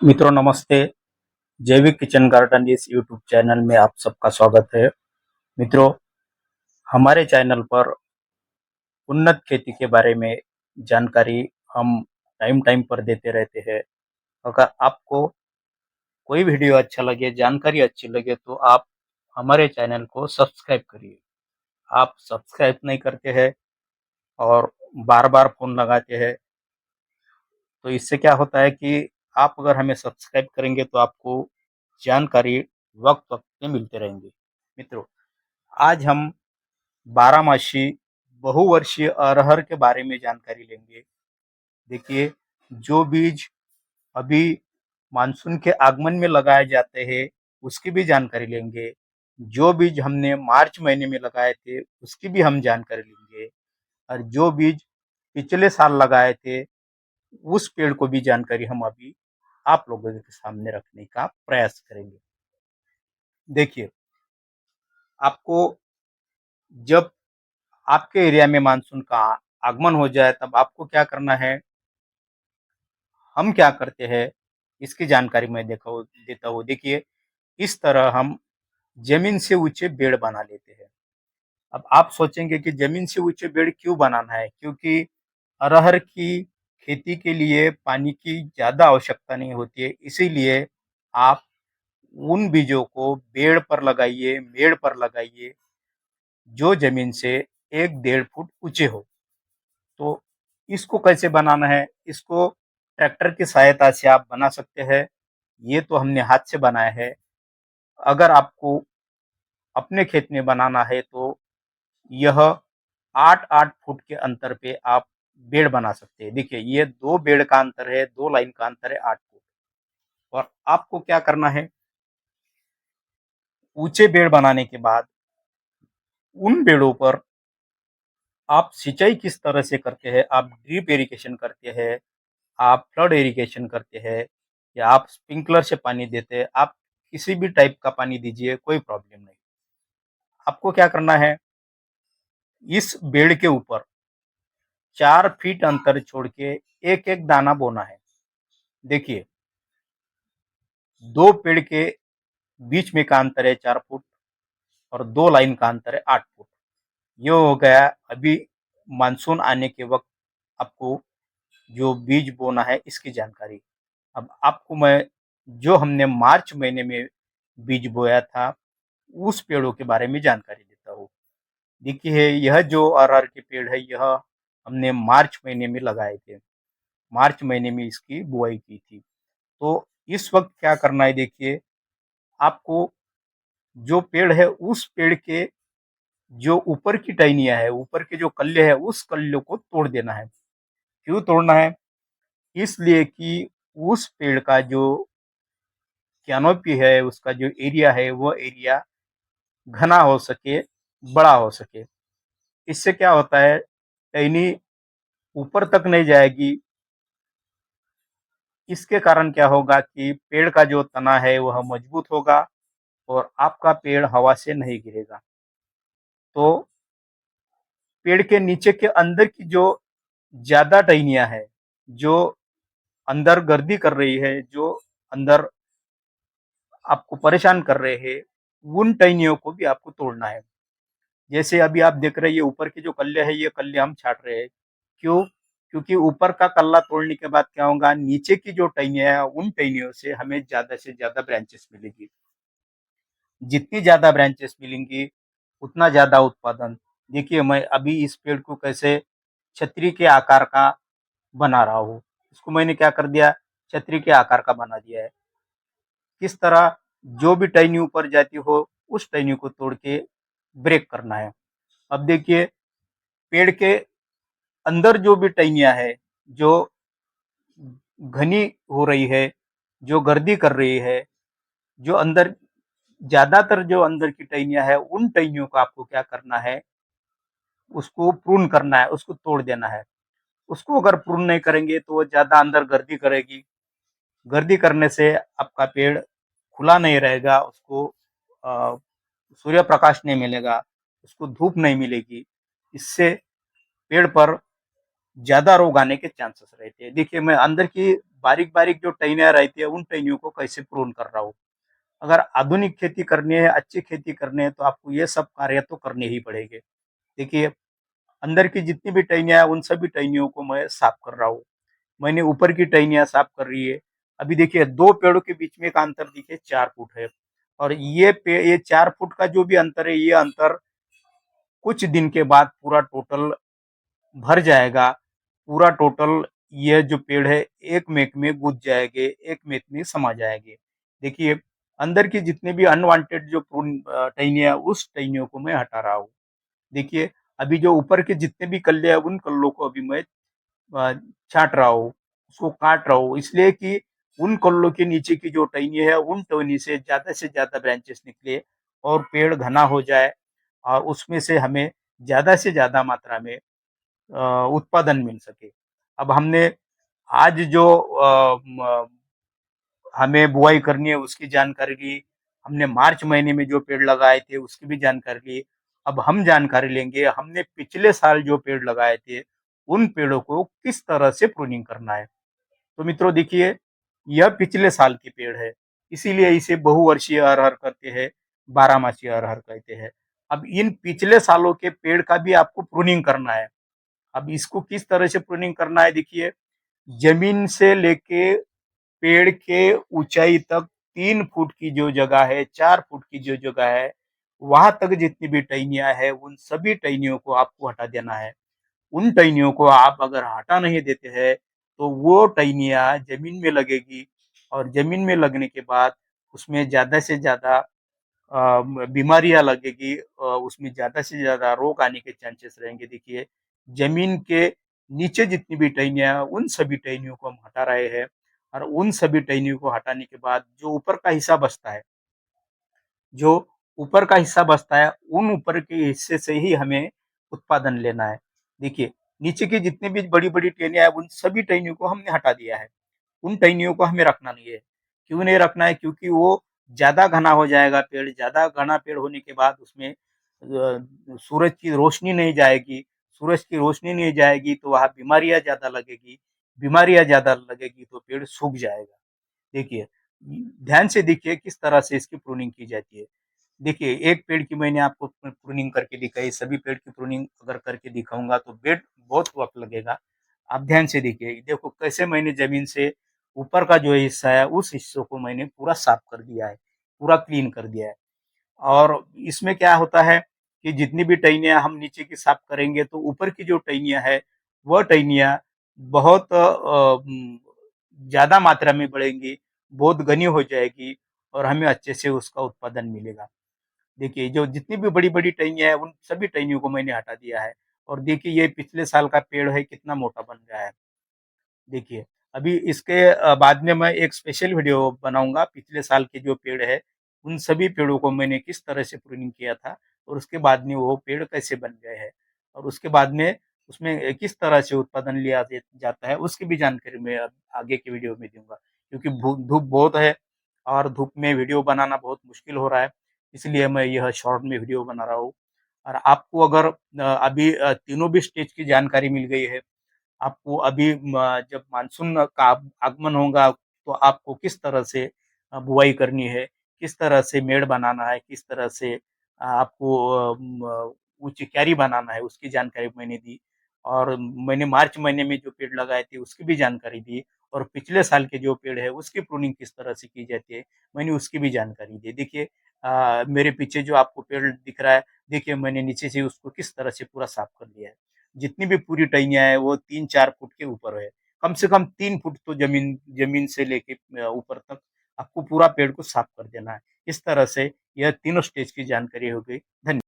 मित्रों नमस्ते। जैविक किचन गार्डन इस यूट्यूब चैनल में आप सबका स्वागत है। मित्रों, हमारे चैनल पर उन्नत खेती के बारे में जानकारी हम टाइम टाइम पर देते रहते हैं। अगर आपको कोई वीडियो अच्छा लगे, जानकारी अच्छी लगे तो आप हमारे चैनल को सब्सक्राइब करिए। आप सब्सक्राइब नहीं करते हैं और बार बार फोन लगाते हैं, तो इससे क्या होता है कि आप अगर हमें सब्सक्राइब करेंगे तो आपको जानकारी वक्त वक्त पे मिलते रहेंगे। मित्रों, आज हम बारहमासी बहुवर्षीय अरहर के बारे में जानकारी लेंगे। देखिए, जो बीज अभी मानसून के आगमन में लगाए जाते हैं उसकी भी जानकारी लेंगे। जो बीज हमने मार्च महीने में लगाए थे उसकी भी हम जानकारी लेंगे, और जो बीज पिछले साल लगाए थे उस पेड़ को भी जानकारी हम अभी आप लोगों के सामने रखने का प्रयास करेंगे। देखिए, आपको जब आपके एरिया में मानसून का आगमन हो जाए तब आपको क्या करना है, हम क्या करते हैं इसकी जानकारी मैं देता हूँ। देखिए, इस तरह हम जमीन से ऊंचे बेड़ बना लेते हैं। अब आप सोचेंगे कि जमीन से ऊंचे बेड़ क्यों बनाना है, क्योंकि अरहर की खेती के लिए पानी की ज्यादा आवश्यकता नहीं होती है, इसीलिए आप उन बीजों को पेड़ पर लगाइए, मेड़ पर लगाइए जो जमीन से 1-1.5 फुट ऊंचे हो। तो इसको कैसे बनाना है, इसको ट्रैक्टर की सहायता से आप बना सकते हैं। ये तो हमने हाथ से बनाया है। अगर आपको अपने खेत में बनाना है तो यह 8-8 फुट के अंतर पे आप बेड़ बना सकते हैं। देखिए, ये 2 बेड़ का अंतर है, 2 लाइन का अंतर है 8 फुट। और आपको क्या करना है, ऊंचे बेड़ बनाने के बाद उन बेड़ों पर आप सिंचाई किस तरह से करते हैं, आप ड्रिप इरिगेशन करते हैं, आप फ्लड इरिगेशन करते हैं, या आप स्प्रिंकलर से पानी देते हैं, आप किसी भी टाइप का पानी दीजिए, कोई प्रॉब्लम नहीं। आपको क्या करना है, इस बेड़ के ऊपर 4 फीट अंतर छोड़ के एक एक दाना बोना है। देखिए, 2 पेड़ के बीच में का अंतर है 4 फुट और 2 लाइन का अंतर है 8 फुट। ये हो गया अभी मानसून आने के वक्त आपको जो बीज बोना है इसकी जानकारी। अब आपको मैं जो हमने मार्च महीने में बीज बोया था उस पेड़ों के बारे में जानकारी देता हूँ। देखिए, यह जो अरहर के पेड़ है यह हमने मार्च महीने में लगाए थे। मार्च महीने में इसकी बुआई की थी। तो इस वक्त क्या करना है, देखिए, आपको जो पेड़ है उस पेड़ के जो ऊपर की टहनियाँ है, ऊपर के जो कल्ले है उस कल्लों को तोड़ देना है। क्यों तोड़ना है? इसलिए कि उस पेड़ का जो कैनोपी है, उसका जो एरिया है वो एरिया घना हो सके, बड़ा हो सके। इससे क्या होता है, टहनी ऊपर तक नहीं जाएगी। इसके कारण क्या होगा कि पेड़ का जो तना है वह मजबूत होगा और आपका पेड़ हवा से नहीं गिरेगा। तो पेड़ के नीचे के अंदर की जो ज्यादा टहनियाँ है, जो अंदर गर्दी कर रही है, जो अंदर आपको परेशान कर रहे हैं, उन टहनियों को भी आपको तोड़ना है। जैसे अभी आप देख रहे हैं, ये ऊपर के जो कल्ले हैं ये कल्ले हम छाट रहे हैं। क्यों? क्योंकि ऊपर का कल्ला तोड़ने के बाद क्या होगा, नीचे की जो टहनियाँ हैं उन टहनियों से हमें ज्यादा से ज्यादा ब्रांचेस मिलेगी। जितनी ज्यादा ब्रांचेस मिलेंगी उतना ज्यादा उत्पादन। देखिए, मैं अभी इस पेड़ को कैसे छतरी के आकार का बना रहा हूँ। इसको मैंने क्या कर दिया, छतरी के आकार का बना दिया है। किस तरह, जो भी टहनी ऊपर जाती हो उस टहनी को तोड़ के ब्रेक करना है। अब देखिए, पेड़ के अंदर जो भी टहनियाँ है, जो घनी हो रही है, जो गर्दी कर रही है, जो अंदर ज्यादातर जो अंदर की टहनियाँ है उन टहनियों को आपको क्या करना है, उसको प्रून करना है, उसको तोड़ देना है। उसको अगर प्रून नहीं करेंगे तो वो ज्यादा अंदर गर्दी करेगी। गर्दी करने से आपका पेड़ खुला नहीं रहेगा, उसको अ, सूर्य प्रकाश नहीं मिलेगा, उसको धूप नहीं मिलेगी। इससे पेड़ पर ज़्यादा रोग आने के चांसेस रहते हैं। देखिए, मैं अंदर की बारीक-बारीक जो टहनियाँ रहती है, उन टहनियों को कैसे प्रून कर रहा हूँ। अगर आधुनिक खेती करनी है, अच्छी खेती करनी है, तो आपको ये सब कार्य तो करने ही पड़ेंगे। देखिए, अंदर की जितनी भी टहनियाँ हैं, उन सभी टहनियों को मैं साफ कर रहा हूँ। मैंने ऊपर की टहनियाँ साफ कर रही है। अभी देखिए, 2 पेड़ों के बीच में का अंतर देखिए 4 फुट है, और ये 4 फुट का जो भी अंतर है, ये अंतर कुछ दिन के बाद पूरा टोटल भर जाएगा। पूरा टोटल ये जो पेड़ है, एक मेक में गुज जाएँगे, एक मेक में समा जाएँगे। देखिए, अंदर की जितने भी अनवांटेड जो टहनियाँ, उस टहनियों को मैं हटा रहा हूँ। देखिए, अभी जो ऊपर के जितने भी कल्ले हैं, उन कल्लों को अभी मैं अ, छाँट रहा हूँ, उसको काट रहा हूँ, इसलिए कि उन कल्लों के नीचे की जो टहनी है, उन टहनी से ज़्यादा ब्रांचेस निकले और पेड़ घना हो जाए, और उसमें से ज़्यादा मात्रा में उत्पादन मिल सके। अब हमने आज जो हमें बुआई करनी है, उसकी जानकारी ली, हमने मार्च महीने में जो पेड़ लगाए थे उसकी भी जानकारी ली। अब हम जानकारी लेंगे, हमने पिछले साल जो पेड़ लगाए थे, उन पेड़ों को किस तरह से प्रूनिंग करना है। तो मित्रों देखिए, यह पिछले साल की पेड़ है, इसीलिए इसे बहुवर्षीय अरहर कहते हैं, बारहमासी अरहर कहते हैं। अब इन पिछले सालों के पेड़ का भी आपको प्रूनिंग करना है। अब इसको किस तरह से प्रूनिंग करना है, देखिए, जमीन से लेके पेड़ के ऊंचाई तक 3 फुट की जो जगह है, 4 फुट की जो जगह है, वहां तक जितनी भी टहनियां है, उन सभी टहनियों को आपको हटा देना है। उन टहनियों को आप अगर हटा नहीं देते हैं, तो वो टहनियां जमीन में लगेगी, और जमीन में लगने के बाद उसमें ज्यादा से ज्यादा बीमारियां लगेगी, उसमें ज्यादा से ज्यादा रोग आने के चांसेस रहेंगे। देखिए, जमीन के नीचे जितनी भी टहनियां हैं, उन सभी टहनियों को हम हटा रहे हैं, और उन सभी टहनियों को हटाने के बाद जो ऊपर का हिस्सा बचता है, जो ऊपर का हिस्सा बचता है, उन ऊपर के हिस्से से ही हमें उत्पादन लेना है। देखिए, नीचे की जितनी भी बड़ी-बड़ी टहनियाँ हैं, उन सभी टहनियों को हमने हटा दिया है। उन टहनियों को हमें रखना नहीं है। क्यों नहीं रखना है? क्योंकि वो ज़्यादा घना हो जाएगा पेड़, ज़्यादा घना पेड़ होने के बाद उसमें सूरज की रोशनी नहीं जाएगी, सूरज की रोशनी नहीं जाएगी तो वहाँ बीमारियाँ ज़्यादा लगेगी, बीमारियाँ ज़्यादा लगेगी तो पेड़ सूख जाएगा। देखिए, ध्यान से देखिए किस तरह से इसकी प्रूनिंग की जाती है। देखिए, एक पेड़ की मैंने आपको प्रूनिंग करके दिखाई, सभी पेड़ की प्रूनिंग अगर करके दिखाऊँगा तो बेड बहुत वक़्त लगेगा। आप ध्यान से देखिए, देखो कैसे मैंने ज़मीन से ऊपर का जो हिस्सा है, उस हिस्सों को मैंने पूरा साफ कर दिया है, पूरा क्लीन कर दिया है। और इसमें क्या होता है कि जितनी भी टहनियाँ हम नीचे की साफ करेंगे, तो ऊपर की जो टहनियाँ है, वह टहनियाँ बहुत ज़्यादा मात्रा में बढ़ेंगी, बहुत घनी हो जाएगी, और हमें अच्छे से उसका उत्पादन मिलेगा। देखिए, जो जितनी भी बड़ी-बड़ी टहनियाँ हैं, उन सभी टहनियों को मैंने हटा दिया है, और देखिए ये पिछले साल का पेड़ है, कितना मोटा बन गया है। देखिए, अभी इसके बाद में मैं एक स्पेशल वीडियो बनाऊँगा, पिछले साल के जो पेड़ है, उन सभी पेड़ों को मैंने किस तरह से प्रूनिंग किया था, और उसके बाद में वो पेड़ कैसे बन गए हैं, और उसके बाद में उसमें किस तरह से उत्पादन लिया जाता है, उसकी भी जानकारी मैं अब आगे के वीडियो में दूँगा। क्योंकि धूप बहुत है, और धूप में वीडियो बनाना बहुत मुश्किल हो रहा है, इसलिए मैं यह शॉर्ट में वीडियो बना रहा हूँ। और आपको अगर अभी तीनों भी स्टेज की जानकारी मिल गई है, आपको अभी जब मानसून का आगमन होगा, तो आपको किस तरह से बुआई करनी है, किस तरह से मेड़ बनाना है, किस तरह से आपको ऊँची क्यारी बनाना है, उसकी जानकारी मैंने दी। और मैंने मार्च महीने में जो पेड़ लगाए थे, उसकी भी जानकारी दी, और पिछले साल के जो पेड़ है, उसकी प्रूनिंग किस तरह से की जाती है, मैंने उसकी भी जानकारी दी। देखिए, मेरे पीछे जो आपको पेड़ दिख रहा है, देखिए मैंने नीचे से उसको किस तरह से पूरा साफ कर दिया है। जितनी भी पूरी टहनियाँ हैं, वो 3-4 फुट के ऊपर है। कम से कम 3 फुट तो ज़मीन ज़मीन से लेके ऊपर तक आपको पूरा पेड़ को साफ कर देना है। इस तरह से यह तीनों स्टेज की जानकारी हो गई। धन्य